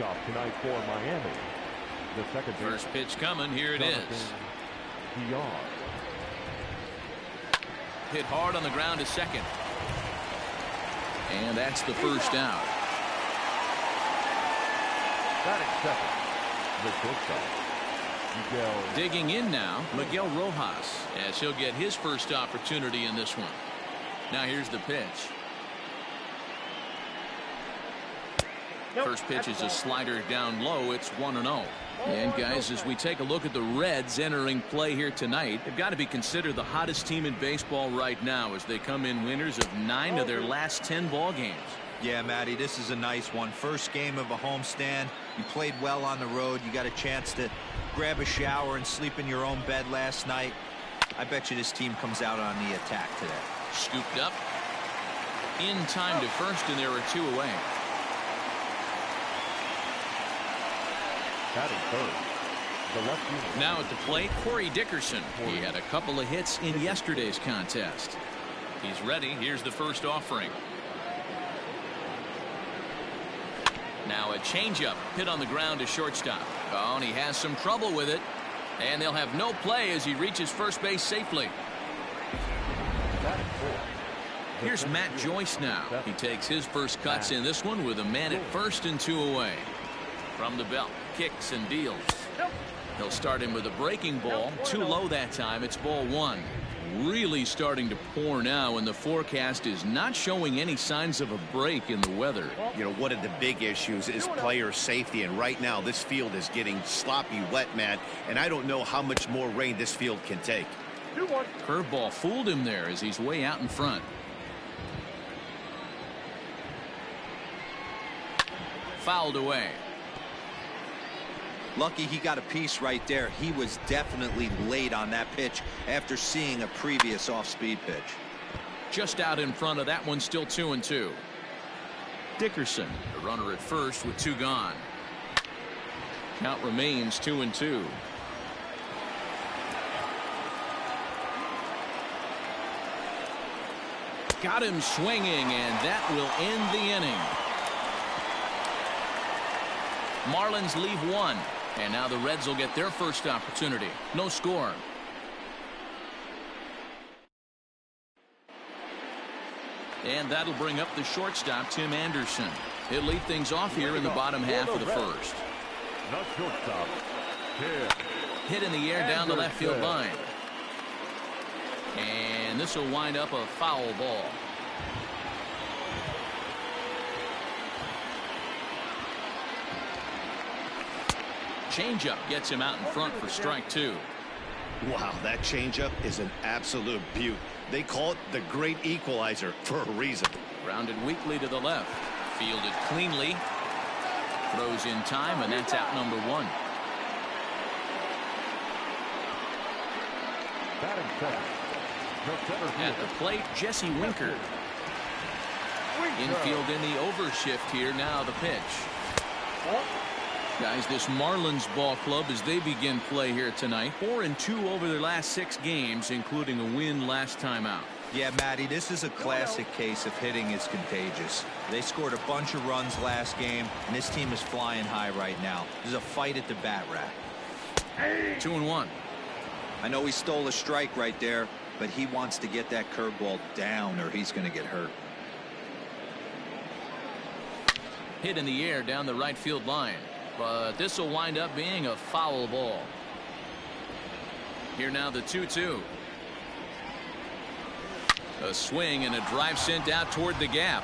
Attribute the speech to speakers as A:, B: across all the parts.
A: shortstop tonight for Miami. The second
B: first pitch coming. Here it is. Hit hard on the ground to second. And that's the first out.
A: Batting second, the shortstop.
B: Digging in now, Miguel Rojas, as he'll get his first opportunity in this one. Now here's the pitch. First pitch is a slider down low. It's 1-0. And guys, as we take a look at the Reds entering play here tonight, they've got to be considered the hottest team in baseball right now as they come in winners of 9 of their last 10 ball games.
C: Yeah, Matty, this is a nice one. First game of a homestand. You played well on the road. You got a chance to grab a shower and sleep in your own bed last night. I bet you this team comes out on the attack today.
B: Scooped up. In time to first, and there are 2 away.
A: Batting third, the left fielder.
B: Now at the plate, Corey Dickerson. He had a couple of hits in yesterday's contest. He's ready. Here's the first offering. Now a changeup hit on the ground to shortstop. Oh, and he has some trouble with it. And they'll have no play as he reaches first base safely. Here's Matt Joyce now. He takes his first cuts in this one with a man at first and 2 away. From the belt, kicks and deals. He'll start him with a breaking ball. Too low that time. It's ball 1. Really starting to pour now, and the forecast is not showing any signs of a break in the weather.
D: You know, one of the big issues is player safety, and right now this field is getting sloppy wet, Matt, and I don't know how much more rain this field can take.
B: Curveball fooled him there as he's way out in front. Fouled away.
C: Lucky he got a piece right there. He was definitely late on that pitch after seeing a previous off-speed pitch.
B: Just out in front of that one, still 2-2. Dickerson, the runner at first with 2 gone. Count remains 2-2. Got him swinging, and that will end the inning. Marlins leave 1. And now the Reds will get their first opportunity. No score. And that'll bring up the shortstop, Tim Anderson. He'll lead things off here in the bottom half of the first. Hit in the air down the left field line. And this will wind up a foul ball. Changeup gets him out in front for strike 2.
D: Wow, that changeup is an absolute beaut. They call it the great equalizer for a reason.
B: Grounded weakly to the left. Fielded cleanly. Throws in time, and that's out number 1. At the plate, Jesse Winker. Infield in the overshift here. Now the pitch. Guys, this Marlins ball club, as they begin play here tonight, 4-2 over their last 6 games, including a win last time out.
C: Yeah, Matty, this is a classic case of hitting is contagious. They scored a bunch of runs last game, and this team is flying high right now. This is a fight at the bat rack.
B: 2-1.
C: I know he stole a strike right there, but he wants to get that curveball down or he's going to get hurt.
B: Hit in the air down the right field line. But this will wind up being a foul ball. Here now the 2-2. A swing and a drive sent out toward the gap.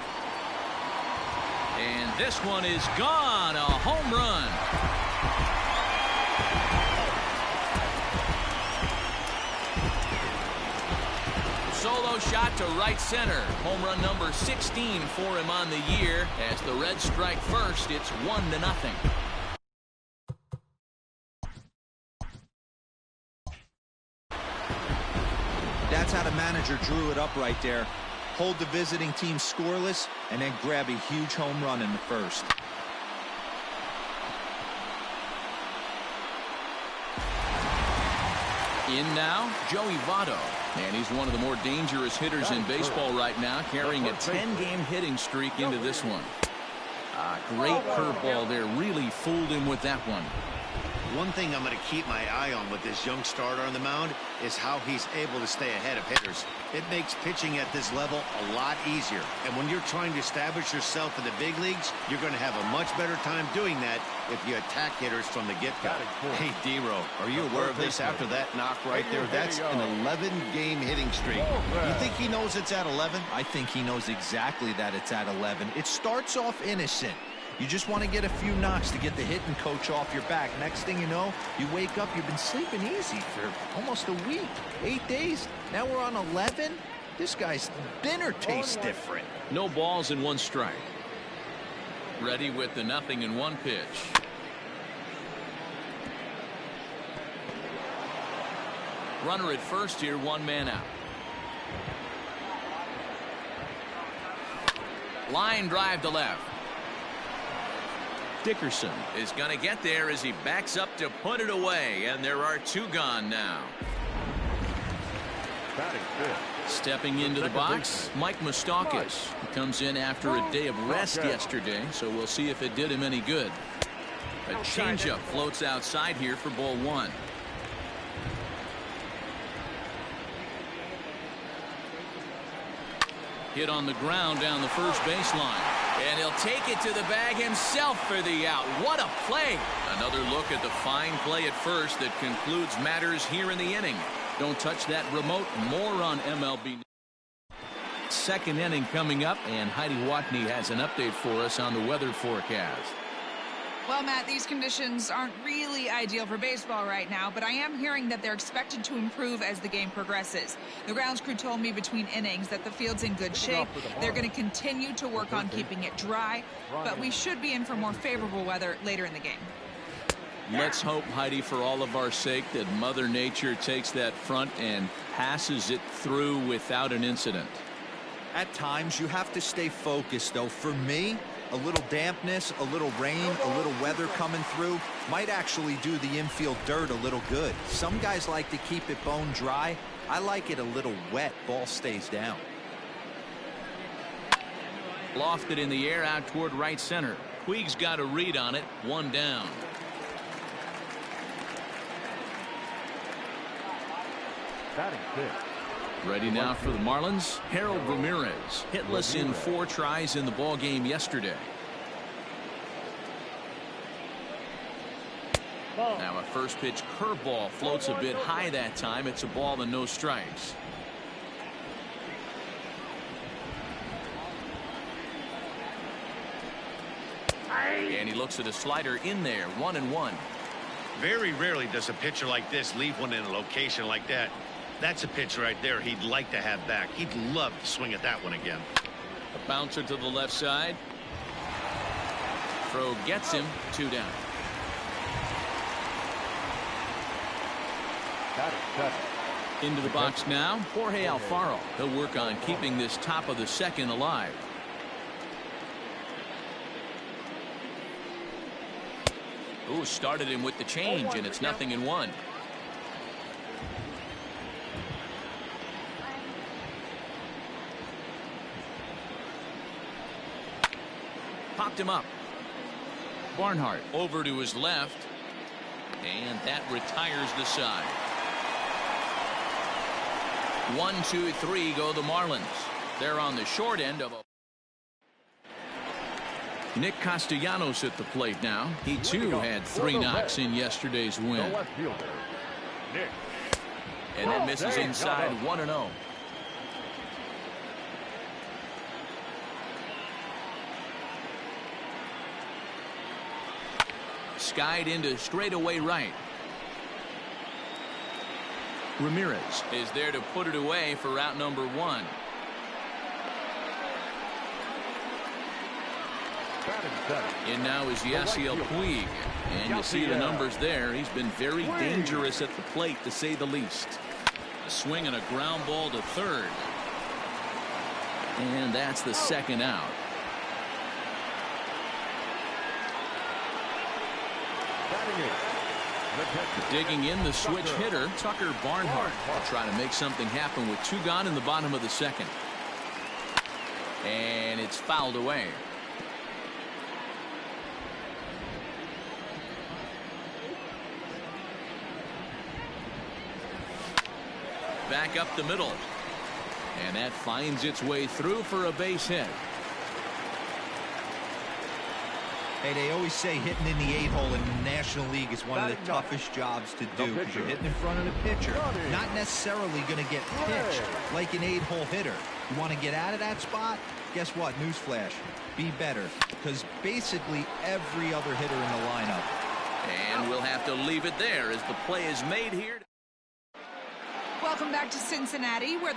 B: And this one is gone. A home run. Solo shot to right center. Home run number 16 for him on the year. As the Reds strike first, it's 1-0.
C: That's how the manager drew it up right there. Hold the visiting team scoreless and then grab a huge home run in the first.
B: In now, Joey Votto. And he's one of the more dangerous hitters in baseball right now, carrying a 10-game hitting streak into this one. Great curveball there. Really fooled him with that one.
D: One thing I'm going to keep my eye on with this young starter on the mound is how he's able to stay ahead of hitters. It makes pitching at this level a lot easier. And when you're trying to establish yourself in the big leagues, you're going to have a much better time doing that if you attack hitters from the get-go. Hey, D-Row, are you aware of this after that knock right there? That's an 11-game hitting streak. You think he knows it's at 11?
C: I think he knows exactly that it's at 11. It starts off innocent. You just want to get a few knocks to get the hitting coach off your back. Next thing you know, you wake up, you've been sleeping easy for almost a week, 8 days. Now we're on 11. This guy's dinner tastes different.
B: No balls and 1 strike. Ready with the 0-1 pitch. Runner at first here, 1 man out. Line drive to left. Dickerson is going to get there as he backs up to put it away, and there are 2 gone now. Stepping into the box, Mike Moustakas. He comes in after a day of rest yesterday, so we'll see if it did him any good. A changeup floats outside here for ball 1. Hit on the ground down the first baseline. And he'll take it to the bag himself for the out. What a play. Another look at the fine play at first that concludes matters here in the inning. Don't touch that remote. More on MLB. Second inning coming up, and Heidi Watney has an update for us on the weather forecast.
E: Well, Matt, these conditions aren't really ideal for baseball right now, but I am hearing that they're expected to improve as the game progresses. The grounds crew told me between innings that the field's in good shape. They're going to continue to work on keeping it dry, but we should be in for more favorable weather later in the game.
B: Let's hope, Heidi, for all of our sake, that Mother Nature takes that front and passes it through without an incident.
C: At times, you have to stay focused, though. For me, a little dampness, a little rain, a little weather coming through might actually do the infield dirt a little good. Some guys like to keep it bone dry. I like it a little wet. Ball stays down.
B: Lofted in the air out toward right center. Puig's got a read on it. 1 down. Ready now for the Marlins. Harold Ramirez, hitless in 4 tries in the ball game yesterday. Now a first pitch curveball floats a bit high that time. It's a ball and no strikes. And he looks at a slider in there. 1-1.
D: Very rarely does a pitcher like this leave one in a location like that. That's a pitch right there he'd like to have back. He'd love to swing at that one again.
B: A bouncer to the left side. Throw gets him. 2 down. Into the box now, Jorge Alfaro. He'll work on keeping this top of the second alive. Ooh, started him with the change, and it's 0-1. Popped him up. Barnhart over to his left, and that retires the side. 1, 2, 3 go the Marlins. They're on the short end of a. Nick Castellanos at the plate now. He too had 3 knocks in yesterday's win. And that misses inside. 1-0. Skied into straightaway right. Ramirez is there to put it away for out number 1. In now is Yasiel Puig, and you see the numbers there. He's been very dangerous at the plate, to say the least. A swing and a ground ball to third, and that's the second out. Digging in the switch hitter, Tucker Barnhart, will try to make something happen with 2 gone in the bottom of the second. And it's fouled away. back up the middle. And that finds its way through for a base hit.
C: Hey, they always say hitting in the 8-hole in the National League is one of the toughest jobs to do because you're hitting in front of the pitcher. Not necessarily going to get pitched like an 8-hole hitter. You want to get out of that spot? Guess what? Newsflash. Be better, because basically every other hitter in the lineup.
B: And we'll have to leave it there as the play is made here.
E: Welcome back to Cincinnati, where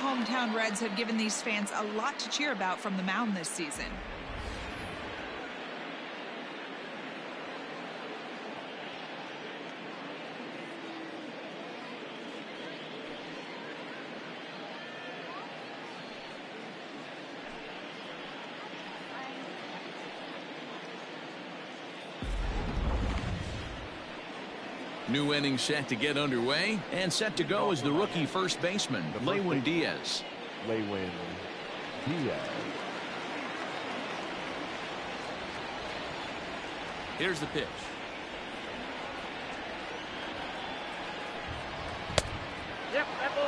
E: hometown Reds have given these fans a lot to cheer about from the mound this season.
B: New inning set to get underway, and set to go is the rookie first baseman, Lewin Diaz.
A: Lewin Diaz.
B: Here's the pitch.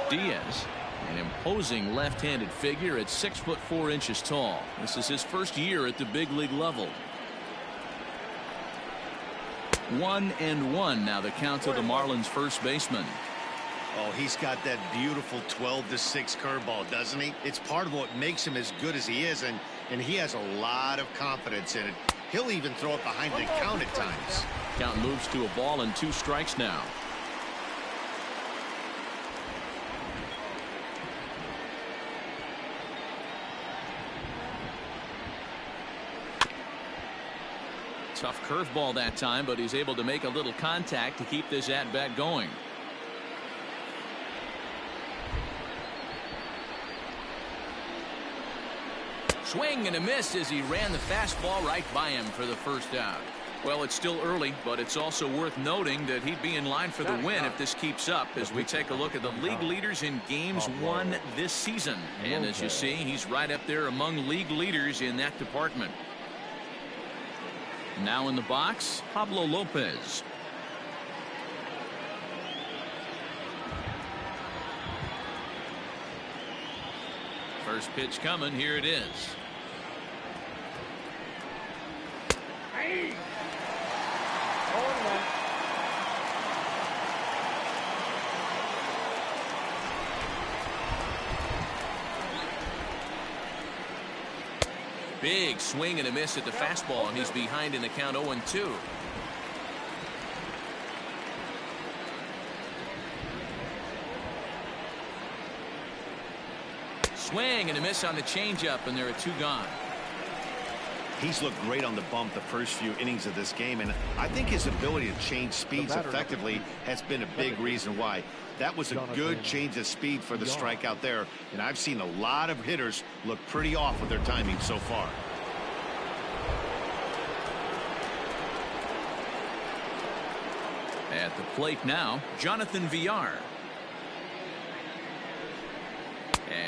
B: Diaz, an imposing left-handed figure at 6'4" tall. This is his first year at the big league level. 1-1 now the count to the Marlins first baseman.
D: Oh, he's got that beautiful 12-6 curveball, doesn't he? It's part of what makes him as good as he is, and he has a lot of confidence in it. He'll even throw it behind the count at times.
B: Count moves to a ball and 2 strikes now. Tough curveball that time, but he's able to make a little contact to keep this at-bat going. Swing and a miss as he ran the fastball right by him for the first out. Well, it's still early, but it's also worth noting that he'd be in line for the win if this keeps up as we take a look at the league leaders in games won this season. And as you see, he's right up there among league leaders in that department. Now in the box, Pablo Lopez. First pitch coming. Here it is. Big swing and a miss at the fastball, and he's behind in the count 0-2. Swing and a miss on the changeup, and there are 2 gone.
D: He's looked great on the bump the first few innings of this game, and I think his ability to change speeds effectively has been a big reason why. That was a good change of speed for the strikeout there, and I've seen a lot of hitters look pretty off with their timing so far.
B: At the plate now, Jonathan Villar.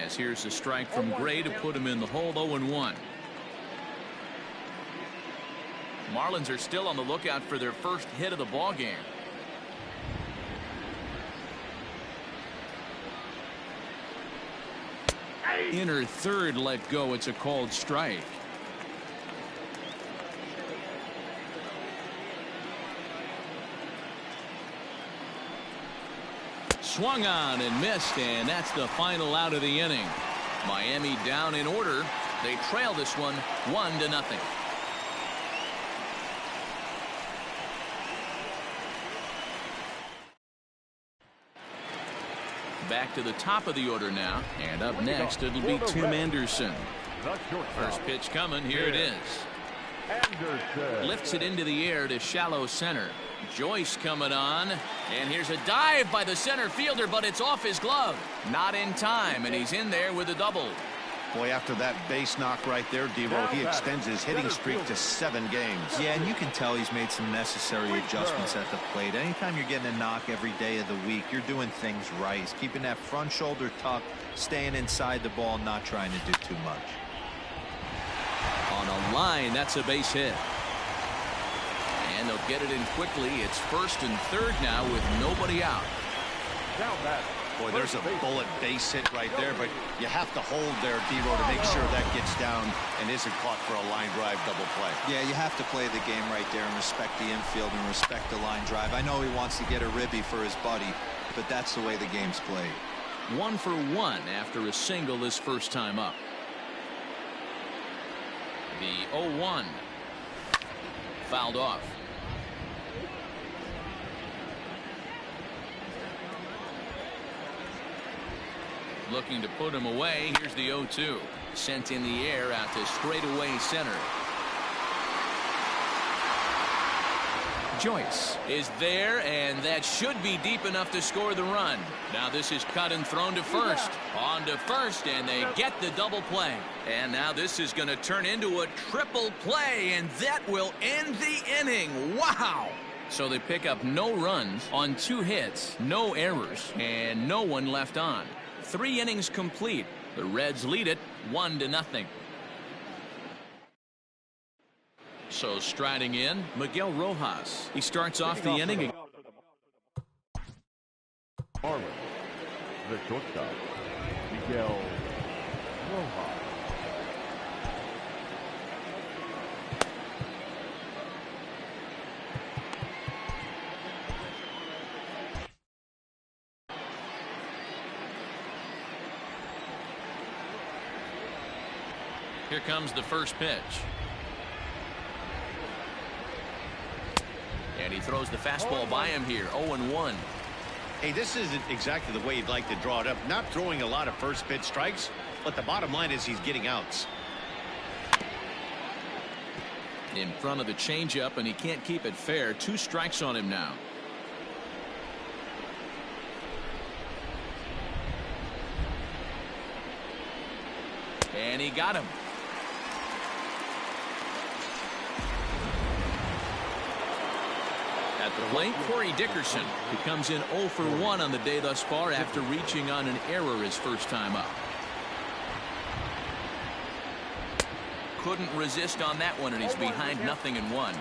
B: As here's a strike from Gray to put him in the hole. 0-1. Marlins are still on the lookout for their first hit of the ball game. Inner third let go. It's a called strike. Swung on and missed, and that's the final out of the inning. Miami down in order. They trail this one 1-0. Back to the top of the order now, and up next it'll be Tim Anderson. First pitch coming. Here it is. Lifts it into the air to shallow center. Joyce coming on, and here's a dive by the center fielder, but it's off his glove. Not in time, and he's in there with a double.
D: Boy, after that base knock right there, Devo, he extends his hitting streak to 7 games.
C: Yeah, and you can tell he's made some necessary adjustments at the plate. Anytime you're getting a knock every day of the week, you're doing things right. He's keeping that front shoulder tucked, staying inside the ball, not trying to do too much.
B: On a line, that's a base hit. And they'll get it in quickly. It's first and third now with nobody out.
D: Boy, there's a bullet base hit right there, but you have to hold there, Devo, to make sure that gets down and isn't caught for a line drive double play.
C: Yeah, you have to play the game right there and respect the infield and respect the line drive. I know he wants to get a ribby for his buddy, but that's the way the game's played.
B: 1 for 1 after a single his first time up. The 0-1. Fouled off. looking to put him away. Here's the 0-2. Sent in the air out to straightaway center. Joyce is there, and that should be deep enough to score the run. Now this is cut and thrown to first. On to first, and they get the double play. And now this is going to turn into a triple play, and that will end the inning. Wow! So they pick up no runs on 2 hits, no errors, and no one left on. 3 innings complete. The Reds lead it 1-0. So striding in, Miguel Rojas. He starts off the inning.
A: Marlins, the shortstop, Miguel Rojas.
B: Here comes the first pitch. And he throws the fastball by him here. 0-1.
D: Hey, this isn't exactly the way you'd like to draw it up. Not throwing a lot of first pitch strikes, but the bottom line is he's getting outs.
B: In front of the changeup, and he can't keep it fair. 2 strikes on him now. And he got him. At the plate, Corey Dickerson. He comes in 0 for 1 on the day thus far after reaching on an error his first time up. Couldn't resist on that one, and he's behind 0-1.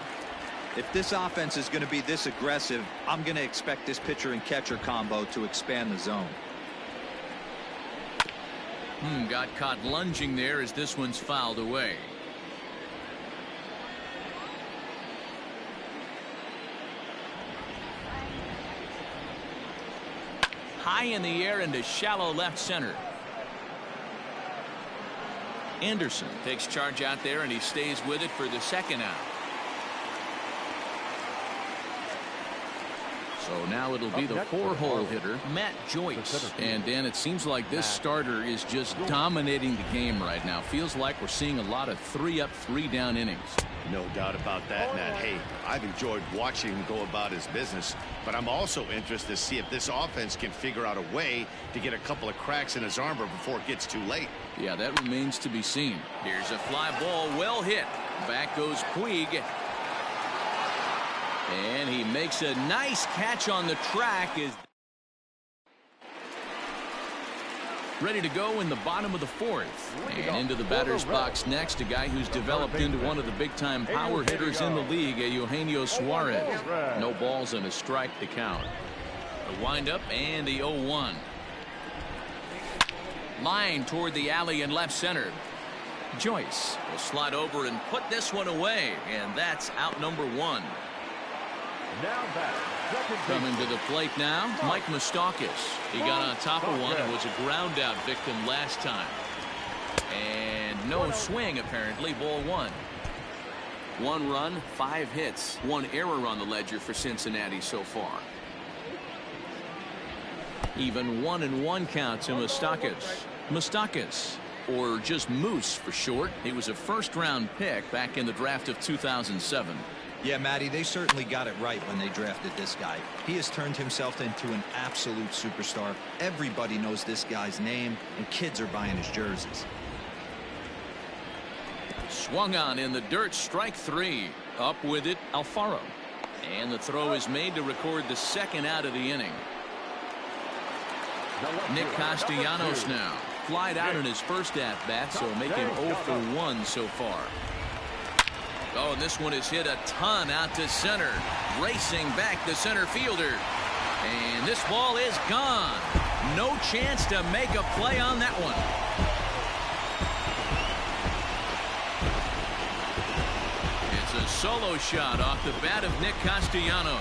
C: If this offense is going to be this aggressive, I'm going to expect this pitcher and catcher combo to expand the zone.
B: Got caught lunging there as this one's fouled away. High in the air into shallow left center. Anderson takes charge out there, and he stays with it for the second out. So now it'll be the 4-hole hitter, Matt Joyce. And Dan, it seems like this starter is just dominating the game right now. Feels like we're seeing a lot of 3-up, 3-down innings.
D: No doubt about that, Matt. Hey, I've enjoyed watching him go about his business, but I'm also interested to see if this offense can figure out a way to get a couple of cracks in his armor before it gets too late.
B: Yeah, that remains to be seen. Here's a fly ball, well hit. Back goes Puig. And he makes a nice catch on the track. Is ready to go in the bottom of the 4th. And into the batter's box next, a guy who's developed into one of the big-time power hitters in the league, Eugenio Suarez. No balls and a strike to count. The windup and the 0-1. Line toward the alley in left center. Joyce will slide over and put this one away, and that's out number 1. Coming to the plate now, Mike Moustakas. He got on top of one and was a ground out victim last time. And no swing apparently. Ball 1. 1 run, 5 hits, 1 error on the ledger for Cincinnati so far. Even 1-1 count to Moustakas. Moustakas, or just Moose for short. He was a first-round pick back in the draft of 2007.
C: Yeah, Matty, they certainly got it right when they drafted this guy. He has turned himself into an absolute superstar. Everybody knows this guy's name, and kids are buying his jerseys.
B: Swung on in the dirt, strike 3. Up with it, Alfaro. And the throw is made to record the second out of the inning. Nick Castellanos now. Flied out in his first at-bat, so making 0 for 1 so far. Oh, and this one is hit a ton out to center. Racing back the center fielder. And this ball is gone. No chance to make a play on that one. It's a solo shot off the bat of Nick Castellanos.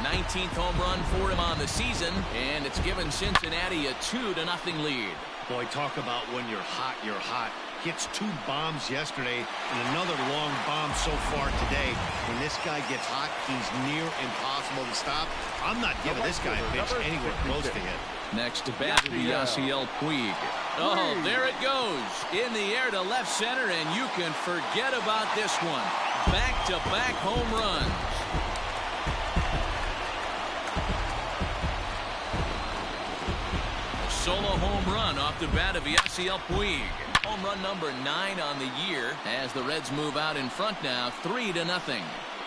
B: 19th home run for him on the season, and it's given Cincinnati a 2-0 lead.
D: Boy, talk about when you're hot, you're hot. Hits 2 bombs yesterday and another long bomb so far today. When this guy gets hot, he's near impossible to stop. I'm not giving this guy a pitch anywhere close to hit.
B: Next to bat will be Yasiel Puig. Oh, there it goes. In the air to left center, and you can forget about this one. Back-to-back home runs. A solo home run off the bat of Yasiel Puig. Home run number 9 on the year as the Reds move out in front now, 3-0.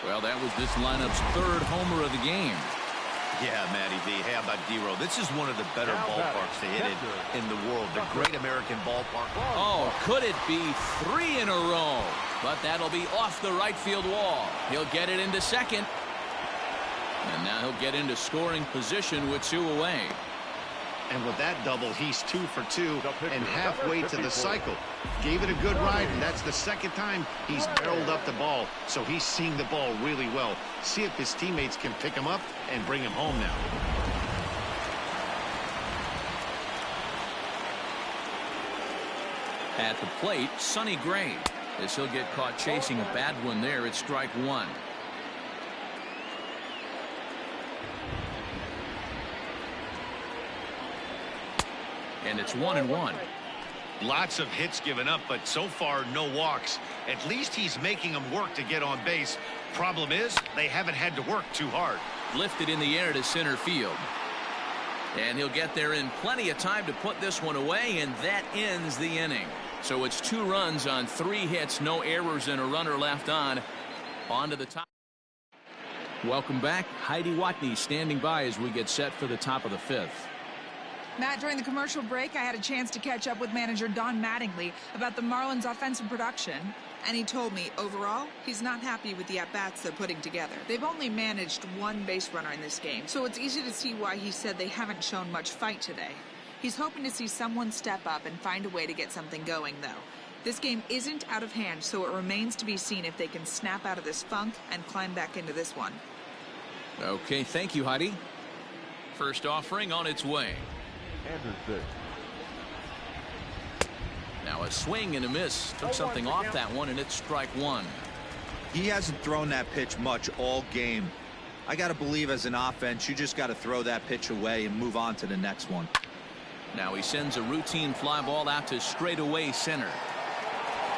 B: Well, that was this lineup's 3rd homer of the game.
D: Yeah, Matty V. Hey, how about D-Row? This is one of the better ballparks to hit it in the world. The Great American Ballpark.
B: Oh, could it be 3 in a row? But that'll be off the right field wall. He'll get it into second. And now he'll get into scoring position with 2 away.
D: And with that double, he's 2 for 2 and halfway to the cycle. Gave it a good ride, and that's the 2nd time he's barreled up the ball. So he's seeing the ball really well. See if his teammates can pick him up and bring him home now.
B: At the plate, Sonny Gray. As he'll get caught chasing a bad one there, it's strike 1. And it's 1-1.
D: Lots of hits given up, but so far no walks. At least he's making them work to get on base. Problem is, they haven't had to work too hard.
B: Lifted in the air to center field. And he'll get there in plenty of time to put this one away, and that ends the inning. So it's 2 runs on 3 hits, no errors, and a runner left on. On to the top. Welcome back. Heidi Watney standing by as we get set for the top of the 5th.
E: Matt, during the commercial break, I had a chance to catch up with manager Don Mattingly about the Marlins' offensive production. And he told me, overall, he's not happy with the at-bats they're putting together. They've only managed 1 base runner in this game, so it's easy to see why he said they haven't shown much fight today. He's hoping to see someone step up and find a way to get something going, though. This game isn't out of hand, so it remains to be seen if they can snap out of this funk and climb back into this one.
B: Okay, thank you, Heidi. First offering on its way.
A: Anderson.
B: Now a swing and a miss. Took something off that one, and it's strike 1.
C: He hasn't thrown that pitch much all game. I got to believe as an offense, you just got to throw that pitch away and move on to the next one.
B: Now he sends a routine fly ball out to straightaway center.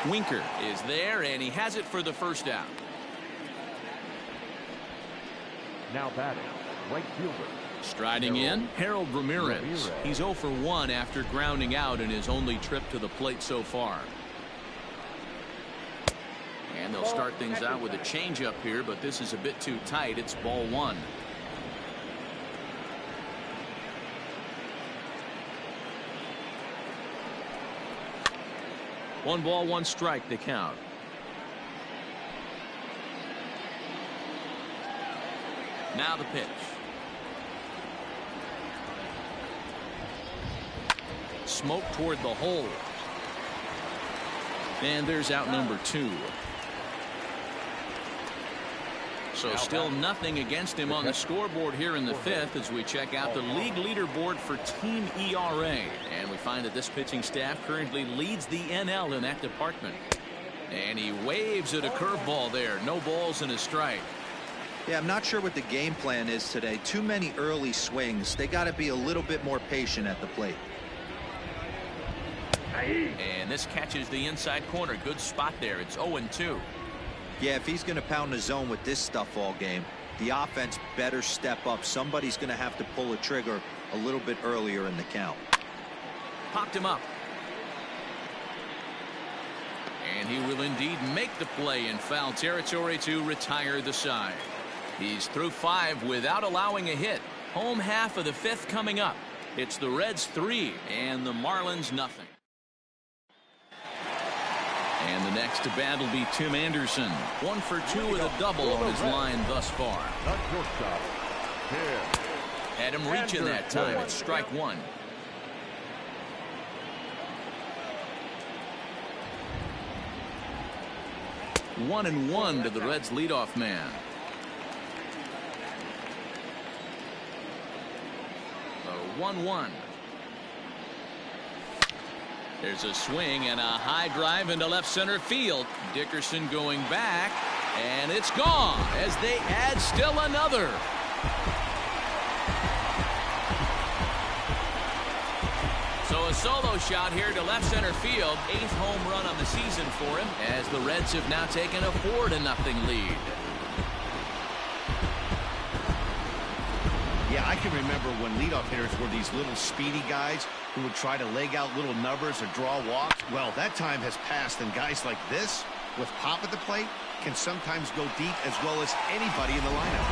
B: Winker is there, and he has it for the first out.
A: Now batting, right fielder.
B: Striding in, Harold Ramirez. He's 0 for 1 after grounding out in his only trip to the plate so far. And they'll start things out with a changeup here, but this is a bit too tight. It's ball 1. One ball, 1 strike, the count. Now the pitch. Smoke toward the hole. And there's out number 2. So still nothing against him on the scoreboard here in the 5th as we check out the league leaderboard for team ERA. And we find that this pitching staff currently leads the NL in that department. And he waves at a curveball there. No balls and a strike.
C: Yeah, I'm not sure what the game plan is today. Too many early swings. They got to be a little bit more patient at the plate.
B: And this catches the inside corner. Good spot there. It's 0-2.
C: Yeah, if he's going to pound the zone with this stuff all game, the offense better step up. Somebody's going to have to pull a trigger a little bit earlier in the count.
B: Popped him up. And he will indeed make the play in foul territory to retire the side. He's through 5 without allowing a hit. Home half of the 5th coming up. It's the Reds 3 and the Marlins nothing. And the next to bat will be Tim Anderson. 1 for 2 with a double on his line thus far. Had him reaching that time. It's strike 1. One and 1 to the Reds leadoff man. 1-1. There's a swing and a high drive into left center field. Dickerson going back, and it's gone as they add still another. solo shot here to left center field. 8th home run on the season for him, as the Reds have now taken a 4-0 lead.
D: Yeah, I can remember when leadoff hitters were these little speedy guys who would try to leg out little numbers or draw walks. Well, that time has passed, and guys like this, with pop at the plate, can sometimes go deep as well as anybody in the lineup.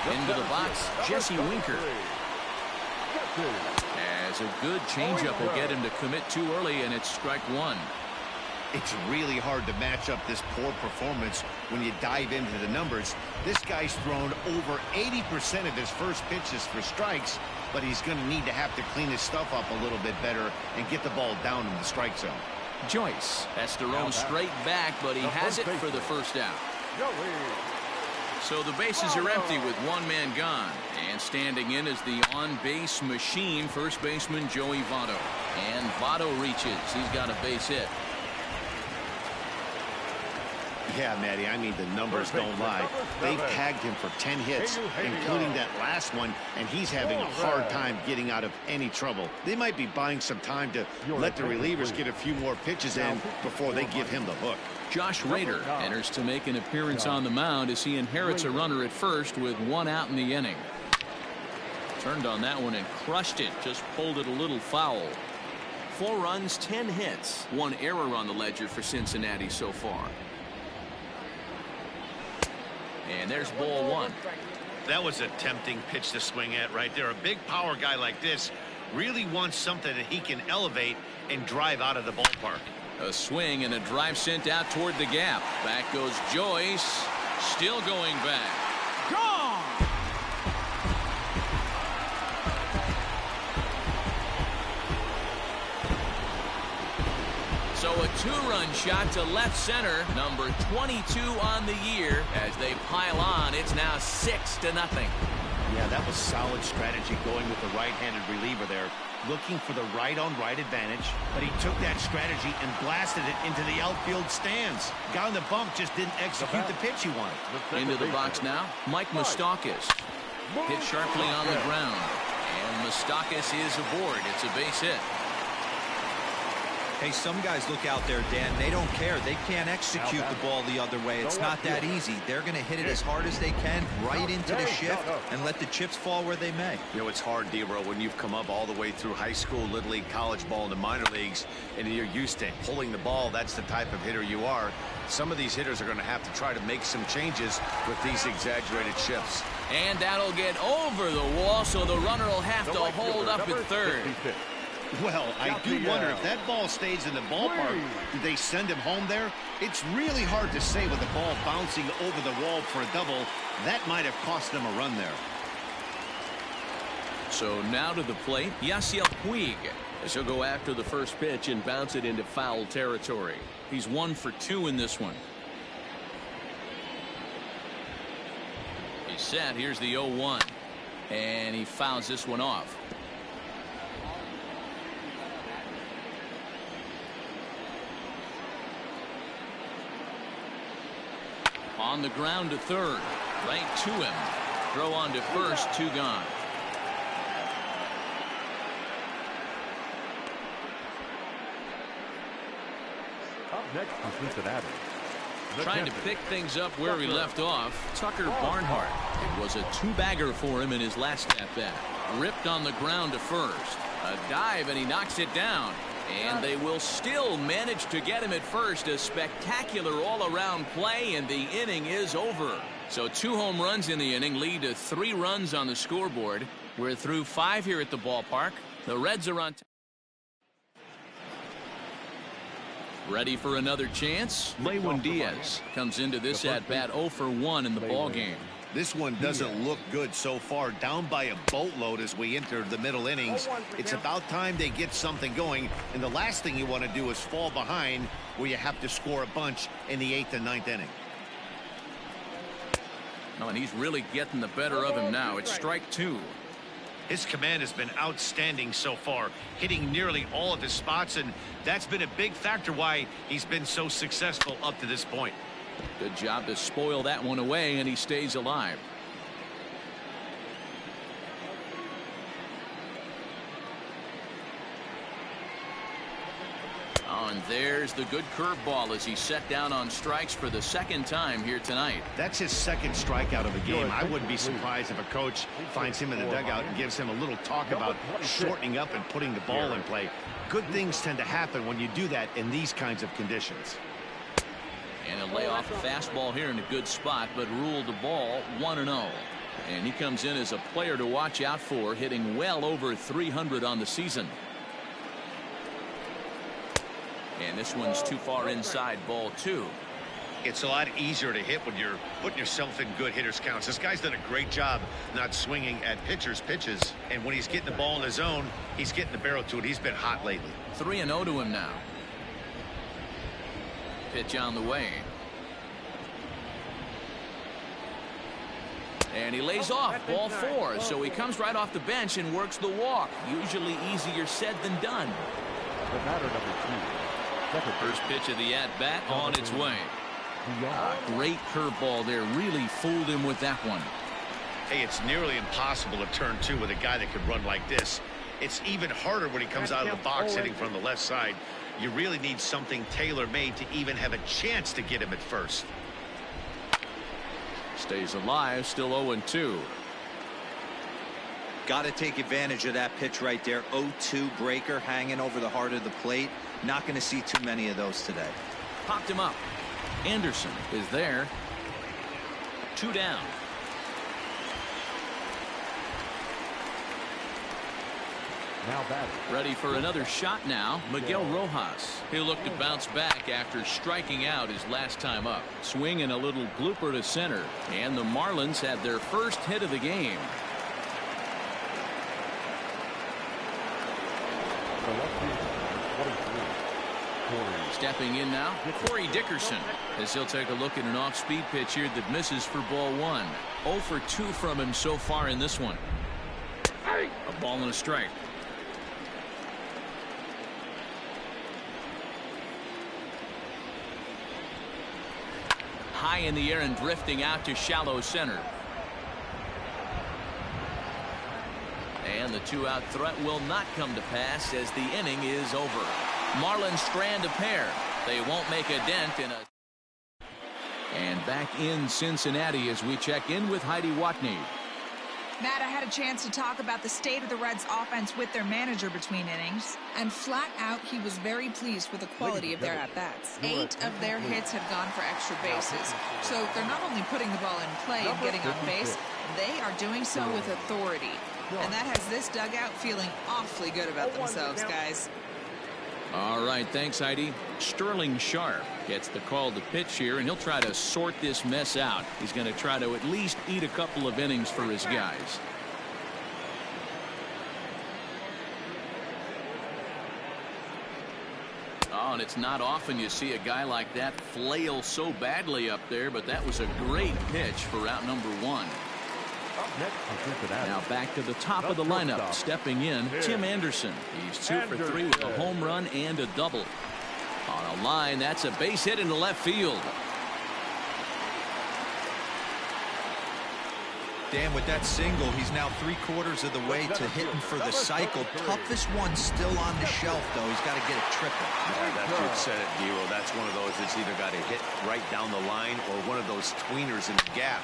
B: Into the box, Jesse Winker. As a good changeup will get him to commit too early, and it's strike one.
D: It's really hard to match up this poor performance when you dive into the numbers. This guy's thrown over 80% of his first pitches for strikes, but he's going to need to have to clean his stuff up a little bit better and get the ball down in the strike zone.
B: Joyce has to roam straight back, but he has it for the first out. So the bases are empty with one man gone, and standing in is the on-base machine, first baseman Joey Votto. And Votto reaches. He's got a base hit.
D: Yeah, Matty, I mean, the numbers don't lie. They've tagged him for 10 hits, including that last one, and he's having a hard time getting out of any trouble. They might be buying some time to let the relievers get a few more pitches in before they give him the hook.
B: Josh Rader enters to make an appearance on the mound as he inherits a runner at first with one out in the inning. Turned on that one and crushed it, just pulled it a little foul. 4 runs, 10 hits, 1 error on the ledger for Cincinnati so far. And there's ball 1.
D: That was a tempting pitch to swing at right there. A big power guy like this really wants something that he can elevate and drive out of the ballpark.
B: A swing and a drive sent out toward the gap. Back goes Joyce. Still going back. Gone! So a 2-run shot to left center, number 22 on the year. As they pile on, it's now 6-0.
D: Yeah, that was solid strategy going with the right-handed reliever there, looking for the right-on-right advantage, but he took that strategy and blasted it into the outfield stands. Guy on the bump just didn't execute the pitch he wanted.
B: Into the box now, Mike Moustakas. Hit sharply on the ground, and Moustakas is aboard. It's a base hit.
C: Hey, some guys look out there, Dan. They don't care. They can't execute the ball the other way. It's not that easy. They're going to hit it as hard as they can right into the shift and let the chips fall where they may.
D: You know, it's hard, D-Row, when you've come up all the way through high school, little league, college ball, and the minor leagues, and you're used to pulling the ball. That's the type of hitter you are. Some of these hitters are going to have to try to make some changes with these exaggerated shifts.
B: And that'll get over the wall, so the runner will have to hold up at third.
D: Well, I do wonder if that ball stays in the ballpark, do they send him home there? It's really hard to say with the ball bouncing over the wall for a double. That might have cost them a run there.
B: So now to the plate, Yasiel Puig, as he'll go after the first pitch and bounce it into foul territory. He's 1 for 2 in this one. He's set. Here's the 0-1. And he fouls this one off. On the ground to third. Right to him. Throw on to first. 2 gone.
A: Up next for Cincinnati.
B: Trying to pick things up where he left off, Tucker Barnhart. It was a 2-bagger for him in his last at-bat. Ripped on the ground to first. A dive, and he knocks it down. And they will still manage to get him at first. A spectacular all-around play, and the inning is over. So 2 home runs in the inning lead to 3 runs on the scoreboard. We're through 5 here at the ballpark. The Reds are on. Ready for another chance? Lewin Diaz comes into this at-bat 0 for 1 in the ballgame.
D: This one doesn't look good so far, down by a boatload as we enter the middle innings. It's about time they get something going, and the last thing you want to do is fall behind where you have to score a bunch in the 8th and 9th inning.
B: Oh, and he's really getting the better of him now. It's strike 2.
D: His command has been outstanding so far, hitting nearly all of his spots, and that's been a big factor why he's been so successful up to this point.
B: Good job to spoil that one away, and he stays alive. And there's the good curveball as he's set down on strikes for the second time here tonight.
D: That's his second strikeout of the game. I wouldn't be surprised if a coach finds him in the dugout and gives him a little talk about shortening up and putting the ball in play. Good things tend to happen when you do that in these kinds of conditions.
B: And he'll lay off a fastball here in a good spot, but ruled the ball 1-0. And he comes in as a player to watch out for, hitting well over 300 on the season. And this one's too far inside, ball 2.
D: It's a lot easier to hit when you're putting yourself in good hitters counts. This guy's done a great job not swinging at pitchers' pitches. And when he's getting the ball in the zone, he's getting the barrel to it. He's been hot lately.
B: 3-0 to him now. Pitch on the way. And he lays off, ball 4. So he comes right off the bench and works the walk. Usually easier said than done.
A: The batter number 2.
B: First pitch of the at-bat on its way. Great curveball there. Really fooled him with that one.
D: Hey, it's nearly impossible to turn 2 with a guy that could run like this. It's even harder when he comes out of the box hitting from the left side. You really need something tailor-made to even have a chance to get him at first.
B: Stays alive, still 0-2.
C: Got to take advantage of that pitch right there. 0-2 breaker hanging over the heart of the plate. Not going to see too many of those today.
B: Popped him up. Anderson is there. 2 down.
A: Now batting.
B: Ready for another shot now. Miguel Rojas. He'll look to bounce back after striking out his last time up. Swing and a little blooper to center. And the Marlins have their first hit of the game. Stepping in now, Corey Dickerson, as he'll take a look at an off-speed pitch here that misses for ball 1. 0 for 2 from him so far in this one. A ball and a strike. High in the air and drifting out to shallow center. And the 2-out threat will not come to pass as the inning is over. Marlins strand a pair. They won't make a dent in a... And back in Cincinnati as we check in with Heidi Watney.
E: Matt, I had a chance to talk about the state of the Reds offense with their manager between innings, and flat out he was very pleased with the quality of their at-bats. 8 of their hits have gone for extra bases, so they're not only putting the ball in play and getting on base, they are doing so with authority, and that has this dugout feeling awfully good about themselves, guys.
B: All right, thanks, Heidi. Sterling Sharp gets the call to pitch here, and he'll try to sort this mess out. He's going to try to at least eat a couple of innings for his guys. Oh, and it's not often you see a guy like that flail so badly up there, but that was a great pitch for out number 1. Now back to the top of the lineup. Stepping in, Tim Anderson. He's 2 for 3 with a home run and a double. On a line, that's a base hit into left field.
C: Dan, with that single, he's now 3/4 of the way to hitting for the cycle. Toughest one still on the shelf, though. He's got to get a triple.
D: Yeah, that's what said it, Dero. That's one of those that's either got to hit right down the line or one of those tweeners in the gap.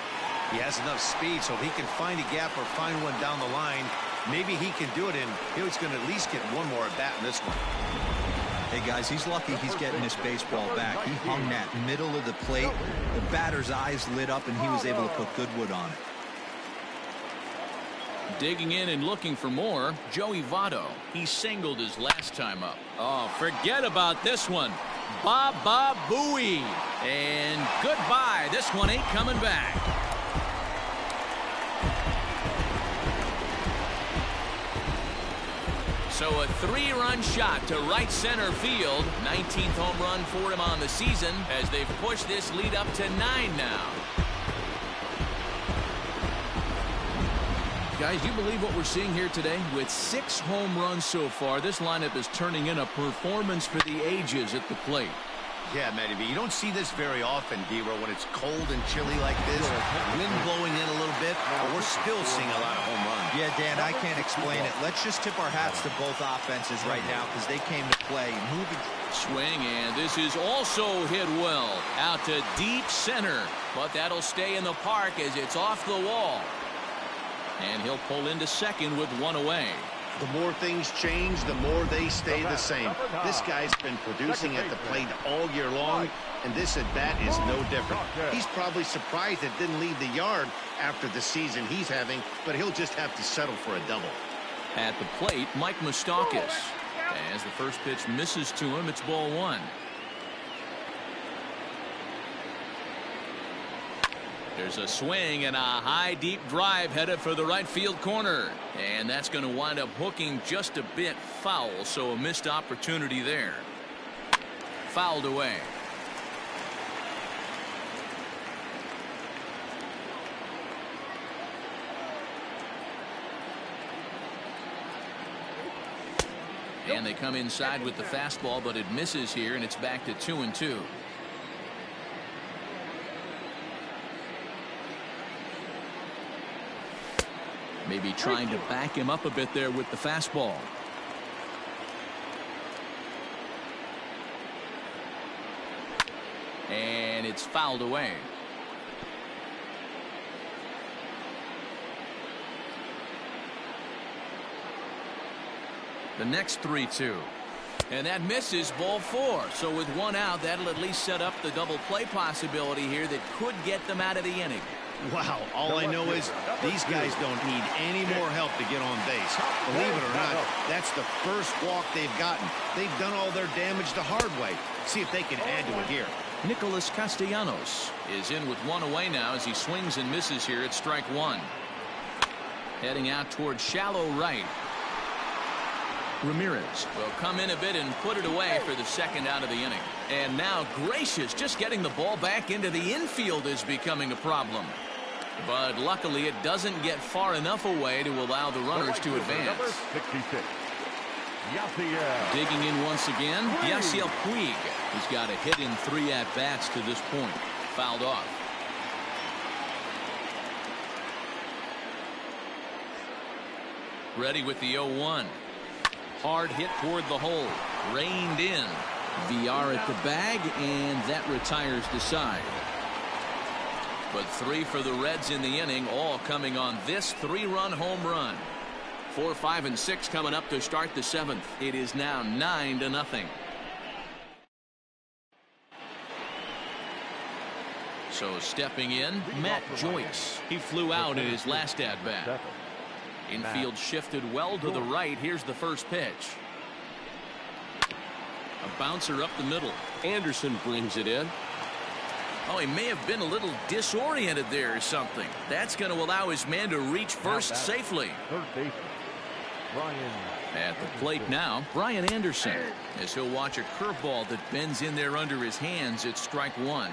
D: He has enough speed, so if he can find a gap or find one down the line, maybe he can do it, and he's going to at least get one more at bat in this one.
C: Hey, guys, he's lucky he's getting this baseball back. He hung that middle of the plate. The batter's eyes lit up, and he was able to put good wood on it.
B: Digging in and looking for more, Joey Votto. He singled his last time up. Oh, forget about this one. Baba Booey. And goodbye. This one ain't coming back. So a 3-run shot to right center field. 19th home run for him on the season as they've pushed this lead up to 9 now. Guys, you believe what we're seeing here today? With 6 home runs so far, this lineup is turning in a performance for the ages at the plate.
D: Yeah, Matty B, you don't see this very often, D-Row, when it's cold and chilly like this. Wind blowing in a little bit, but we're still seeing a lot of home runs.
C: Yeah, Dan, I can't explain it. Let's just tip our hats to both offenses right now because they came to play. Moving.
B: Swing, and this is also hit well. Out to deep center, but that'll stay in the park as it's off the wall. And he'll pull into second with one away.
D: The more things change, the more they stay the same. This guy's been producing at the plate all year long, and this at-bat is no different. He's probably surprised it didn't leave the yard after the season he's having, but he'll just have to settle for a double.
B: At the plate, Mike Moustakas. As the first pitch misses to him, it's ball one. There's a swing and a high deep drive headed for the right field corner, and that's going to wind up hooking just a bit foul, so a missed opportunity there. Fouled away. And they come inside with the fastball, but it misses here, and it's back to 2-2. Maybe trying to back him up a bit there with the fastball. And it's fouled away. The next 3-2. And that misses, ball four. So with one out, that'll at least set up the double play possibility here that could get them out of the inning.
D: Wow, all I know is these guys don't need any more help to get on base. Believe it or not, that's the first walk they've gotten. They've done all their damage the hard way. See if they can add to it here.
B: Nicholas Castellanos is in with one away now as he swings and misses here at strike one. Heading out towards shallow right. Ramirez will come in a bit and put it away for the second out of the inning. And now Gracious just getting the ball back into the infield is becoming a problem. But luckily it doesn't get far enough away to allow the runners to advance. Digging in once again, Yasiel Puig. He's got a hit in 3 at-bats to this point. Fouled off. Ready with the 0-1. Hard hit toward the hole. Reined in. VR at the bag, and that retires the side. But 3 for the Reds in the inning, all coming on this 3-run home run. 4, 5, and 6 coming up to start the 7th. It is now 9-0. So stepping in, Matt Joyce. He flew out in his last at-bat. Infield shifted well to the right. Here's the first pitch. A bouncer up the middle. Anderson brings it in. Oh, he may have been a little disoriented there or something. That's going to allow his man to reach first safely. At the plate now, Brian Anderson, as he'll watch a curveball that bends in there under his hands at strike one.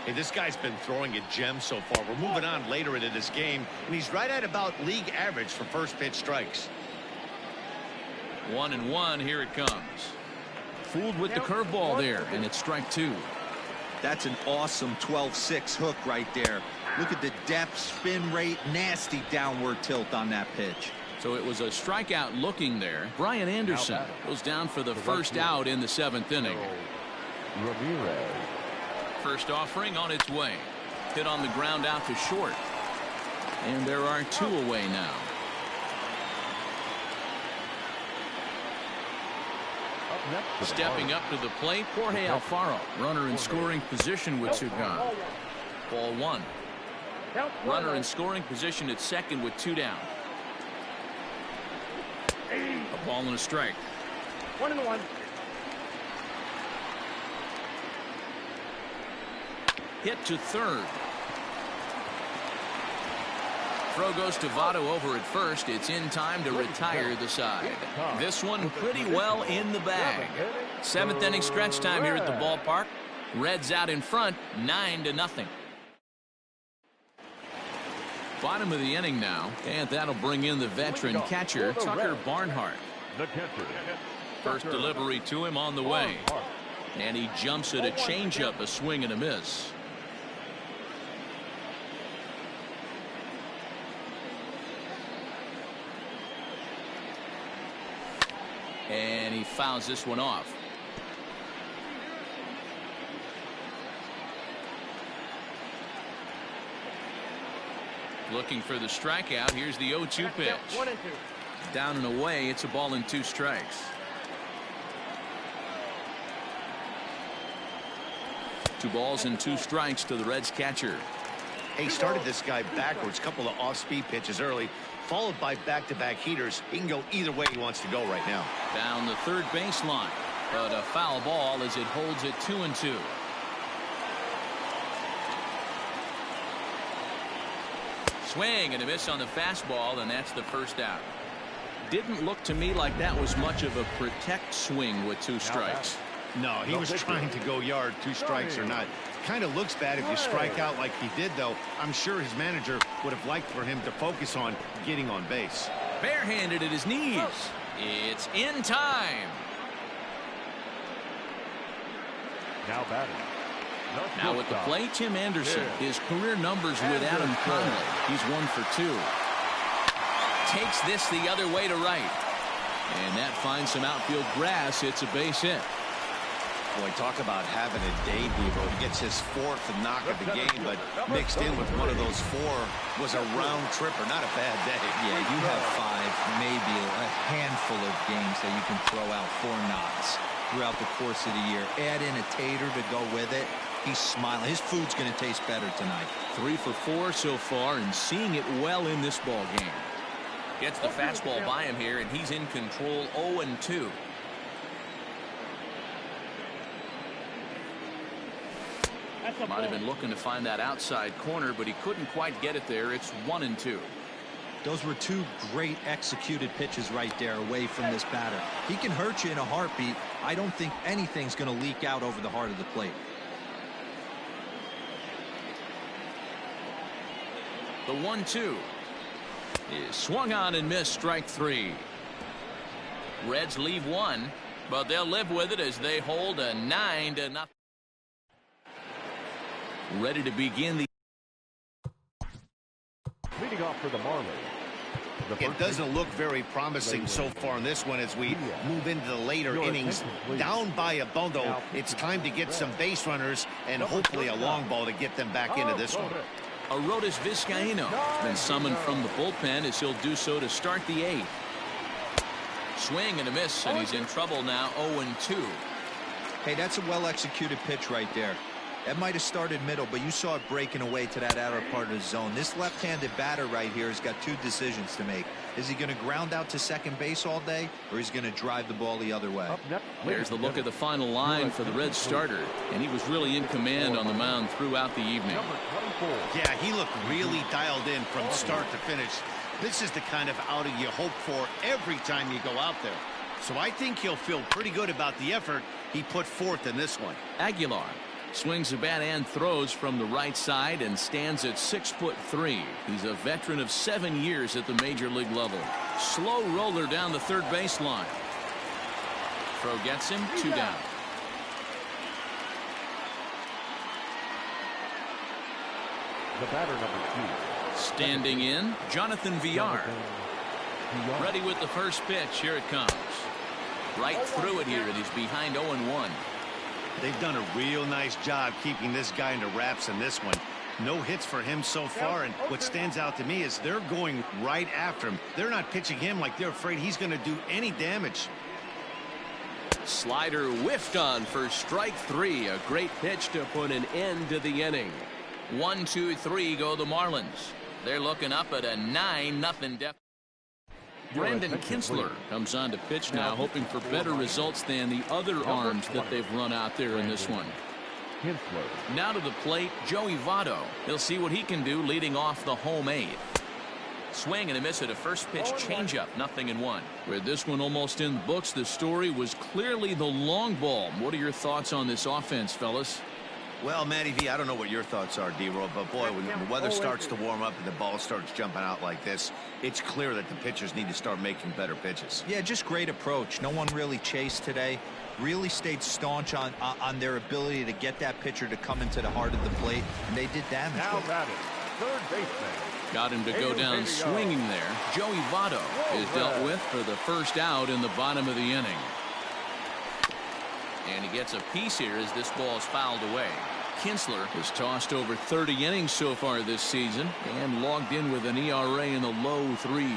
D: Hey, this guy's been throwing a gem so far. We're moving on later into this game, and he's right at about league average for first pitch strikes.
B: 1-1, here it comes. Fooled with the curveball there, and it's strike two.
C: That's an awesome 12-6 hook right there. Look at the depth, spin rate, nasty downward tilt on that pitch.
B: So it was a strikeout looking there. Brian Anderson goes down for the first out in the 7th inning.
A: Ramirez.
B: First offering on its way. Hit on the ground out to short. And there are 2 away now. Stepping up to the plate, Jorge Alfaro. Runner in scoring position with 2 gone. Ball 1. Runner in scoring position at second with 2 down. A ball and a strike.
A: 1-1.
B: Hit to third. Throw goes to Votto over at first. It's in time to retire the side. This one pretty well in the bag. 7th inning stretch time here at the ballpark. Reds out in front, 9-0. Bottom of the inning now, and that'll bring in the veteran catcher, Tucker Barnhart. First delivery to him on the way. And he jumps at a changeup, a swing and a miss. And he fouls this one off. Looking for the strikeout. Here's the 0-2 pitch.
A: 1-2.
B: Down and away. It's a ball and 2 strikes. 2 balls and 2 strikes to the Reds catcher.
D: He started this guy backwards, couple of off-speed pitches early, followed by back-to-back heaters. He can go either way he wants to go right now.
B: Down the third baseline, but a foul ball as it holds it 2-2. Swing and a miss on the fastball, and that's the first out. Didn't look to me like that was much of a protect swing with 2 strikes.
D: No, he was trying to go yard, 2 strikes or not. Kind of looks bad if you strike out like he did, though. I'm sure his manager would have liked for him to focus on getting on base.
B: Barehanded at his knees. It's in time.
A: Now batting.
B: Now at the plate, Tim Anderson. His career numbers with Adam Conley. He's 1 for 2. Takes this the other way to right. And that finds some outfield grass. It's a base hit.
D: Boy, talk about having a day, Devo. He gets his 4th knock of the game, but mixed in with one of those 4 was a round tripper. Not a bad day.
C: Yeah, you have 5, maybe a handful of games that you can throw out 4 knocks throughout the course of the year. Add in a tater to go with it. He's smiling. His food's going to taste better tonight.
B: 3 for 4 so far and seeing it well in this ball game. Gets the fastball by him here, and he's in control. 0-2. Might have been looking to find that outside corner, but he couldn't quite get it there. It's 1-2.
C: Those were 2 great executed pitches right there away from this batter. He can hurt you in a heartbeat. I don't think anything's going to leak out over the heart of the plate.
B: The 1-2 is swung on and missed. Strike 3. Reds leave 1, but they'll live with it as they hold a 9-0. Ready to begin the
A: leading off for the Marlins.
D: It doesn't look very promising so far in this one as we move into the later innings. Down by a bundle, it's time to get some base runners and hopefully a long ball to get them back into this one.
B: Arodys Vizcaíno has been summoned from the bullpen as he'll do so to start the 8th. Swing and a miss, and he's in trouble now. 0-2.
C: Hey, that's a well-executed pitch right there. That might have started middle, but you saw it breaking away to that outer part of the zone. This left-handed batter right here has got 2 decisions to make. Is he going to ground out to second base all day, or is he going to drive the ball the other way?
B: There's the look at the final line for the Reds starter, and he was really in command on the mound throughout the evening.
D: Yeah, he looked really dialed in from start to finish. This is the kind of outing you hope for every time you go out there. So I think he'll feel pretty good about the effort he put forth in this one.
B: Aguilar swings the bat and throws from the right side and stands at 6'3". He's a veteran of 7 years at the major league level. Slow roller down the third baseline. Throw gets him. 2 down.
A: The batter number 2.
B: Standing in, Jonathan Villar. Ready with the first pitch. Here it comes. Right through it here, and he's behind 0-1.
D: They've done a real nice job keeping this guy into wraps in this one. No hits for him so far, and what stands out to me is they're going right after him. They're not pitching him like they're afraid he's going to do any damage.
B: Slider whiffed on for strike 3. A great pitch to put an end to the inning. 1, 2, 3 go the Marlins. They're looking up at a 9-0 deficit. Brandon Kinsler comes on to pitch now, hoping for better results than the other arms that they've run out there in this one. Now to the plate, Joey Votto. He'll see what he can do leading off the home 8th. Swing and a miss at a first pitch changeup. 0-1. With this one almost in the books, the story was clearly the long ball. What are your thoughts on this offense, fellas?
D: Well, Matty V, I don't know what your thoughts are, D-Roll, but boy, when the weather starts to warm up and the ball starts jumping out like this, it's clear that the pitchers need to start making better pitches.
C: Yeah, just great approach. No one really chased today. Really stayed staunch on their ability to get that pitcher to come into the heart of the plate, and they did damage.
A: Now batting, third baseman.
B: Got him to go down swinging there. Joey Votto is dealt with for the first out in the bottom of the inning. And he gets a piece here as this ball is fouled away. Kinsler has tossed over 30 innings so far this season and logged in with an ERA in the low threes.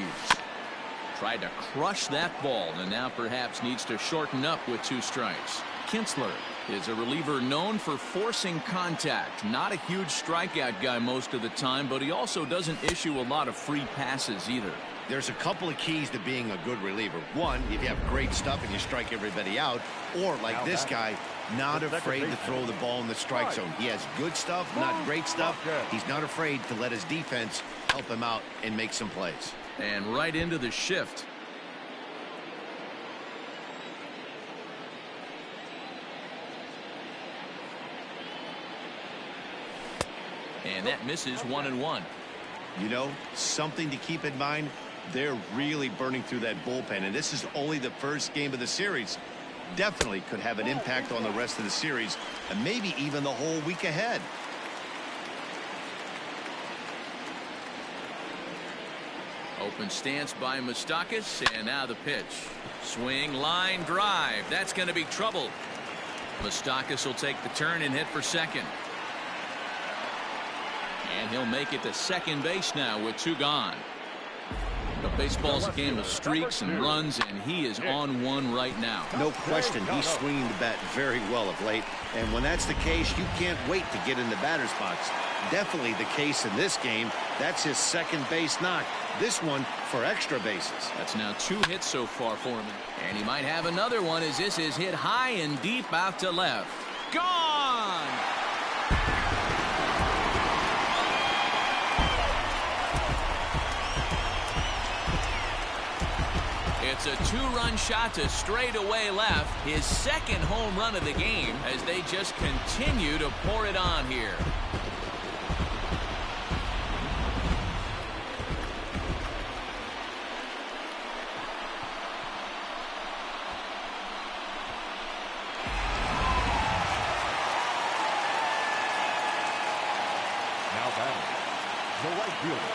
B: Tried to crush that ball and now perhaps needs to shorten up with 2 strikes. Kinsler is a reliever known for forcing contact. Not a huge strikeout guy most of the time, but he also doesn't issue a lot of free passes either.
D: There's a couple of keys to being a good reliever. One, if you have great stuff and you strike everybody out, or like this guy, not afraid to throw the ball in the strike zone. He has good stuff, not great stuff. He's not afraid to let his defense help him out and make some plays.
B: And right into the shift. And that misses 1-1.
D: You know, something to keep in mind, they're really burning through that bullpen, and this is only the first game of the series. Definitely could have an impact on the rest of the series and maybe even the whole week ahead.
B: Open stance by Moustakas, and now the pitch. Swing, line, drive. That's going to be trouble. Moustakas will take the turn and hit for second. And he'll make it to second base now with 2 gone. But baseball's a game of streaks and runs, and he is on one right now.
D: No question, he's swinging the bat very well of late. And when that's the case, you can't wait to get in the batter's box. Definitely the case in this game. That's his second base knock. This one for extra bases.
B: That's now 2 hits so far for him. And he might have another one as this is hit high and deep out to left. Gone! It's a 2-run shot to straightaway left. His second home run of the game as they just continue to pour it on here.
A: Now batting, the right fielder.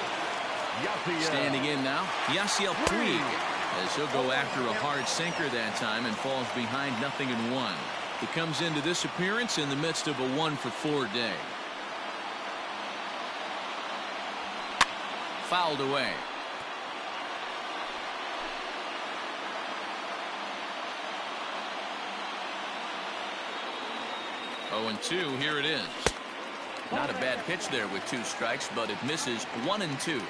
B: Standing in now, Yasiel Puig, as he'll go after a hard sinker that time and falls behind 0-1. He comes into this appearance in the midst of a 1-for-4 day. Fouled away. Oh, 2, here it is. Not a bad pitch there with 2 strikes, but it misses 1-2.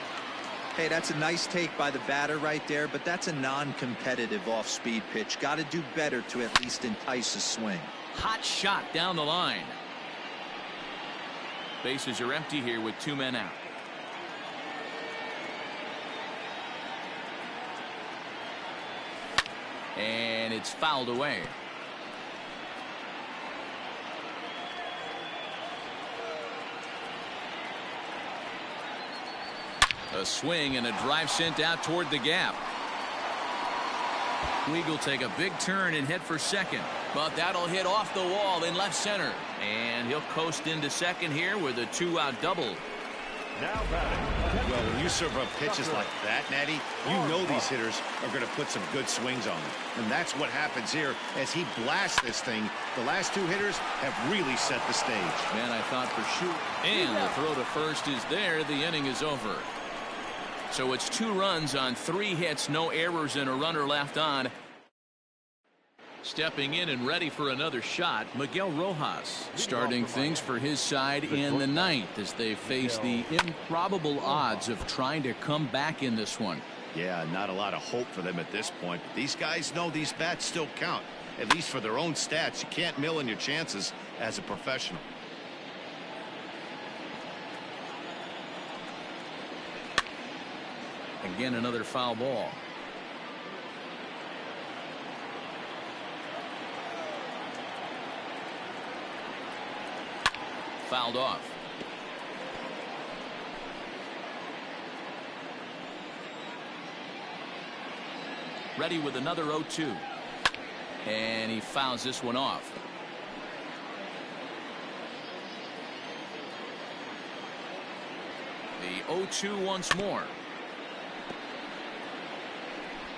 C: Hey, that's a nice take by the batter right there, but that's a non-competitive off-speed pitch. Got to do better to at least entice a swing.
B: Hot shot down the line. Bases are empty here with 2 men out. And it's fouled away. A swing and a drive sent out toward the gap. Puig will take a big turn and hit for second, but that'll hit off the wall in left center, and he'll coast into second here with a 2-out double.
A: Now batting.
D: Well, when you serve up pitches like that, Natty, you know these hitters are going to put some good swings on them. And that's what happens here as he blasts this thing. The last 2 hitters have really set the stage.
B: Man, I thought for sure. And the throw to first is there. The inning is over. So it's 2 runs on 3 hits, no errors, and a runner left on. Stepping in and ready for another shot, Miguel Rojas starting things for his side in the 9th as they face the improbable odds of trying to come back in this one.
D: Yeah, not a lot of hope for them at this point. But these guys know these bats still count, at least for their own stats. You can't mill in your chances as a professional.
B: Again, another foul ball. fouled off. Ready with another 0-2. And he fouls this one off. The 0-2 once more.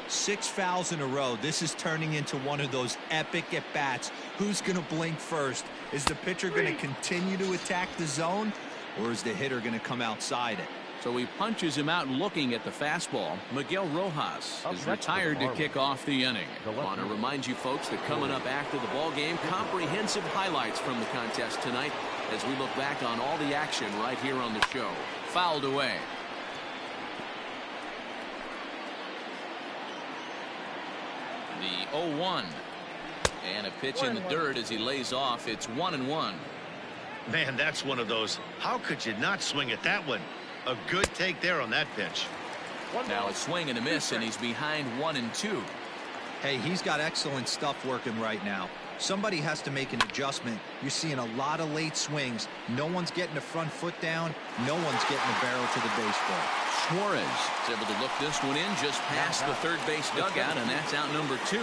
C: 6 fouls in a row. This is turning into one of those epic at-bats. Who's going to blink first? Is the pitcher going to continue to attack the zone, or is the hitter going to come outside it?
B: So he punches him out looking at the fastball. Miguel Rojas is retired to kick off the inning. I want to remind you folks that coming up after the ball game, comprehensive highlights from the contest tonight as we look back on all the action right here on the show. Fouled away. The 0-1. And a pitch in the dirt as he lays off. It's 1-1.
D: Man, that's one of those. How could you not swing at that one? A good take there on that pitch.
B: Now a swing and a miss, and he's behind 1-2.
C: Hey, he's got excellent stuff working right now. Somebody has to make an adjustment. You're seeing a lot of late swings. No one's getting the front foot down. No one's getting the barrel to the baseball.
B: Suarez is able to look this one in just past the third base dugout, and that's out number 2.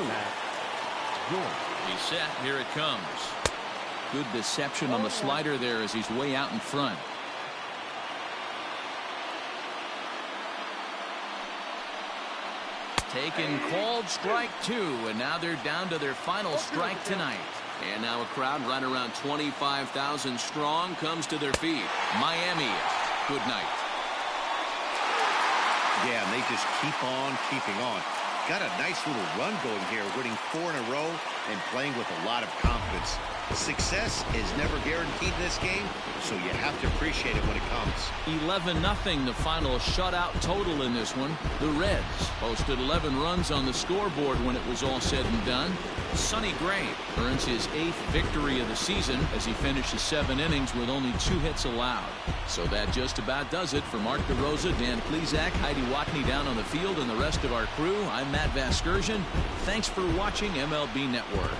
B: He's set. Here it comes. Good deception on the slider there as he's way out in front. Taken, called strike 2, and now they're down to their final strike tonight. And now a crowd right around 25,000 strong comes to their feet. Miami, good night.
D: Yeah, and they just keep on keeping on. Got a nice little run going here, winning 4 in a row and playing with a lot of confidence. Success is never guaranteed in this game, so you have to appreciate it when it comes.
B: 11-0 the final shutout total in this one. The Reds posted 11 runs on the scoreboard when it was all said and done. Sonny Gray earns his 8th victory of the season as he finishes 7 innings with only 2 hits allowed. So that just about does it for Mark DeRosa, Dan Plesac, Heidi Watney down on the field, and the rest of our crew. I'm Matt Vasgersian. Thanks for watching MLB Network.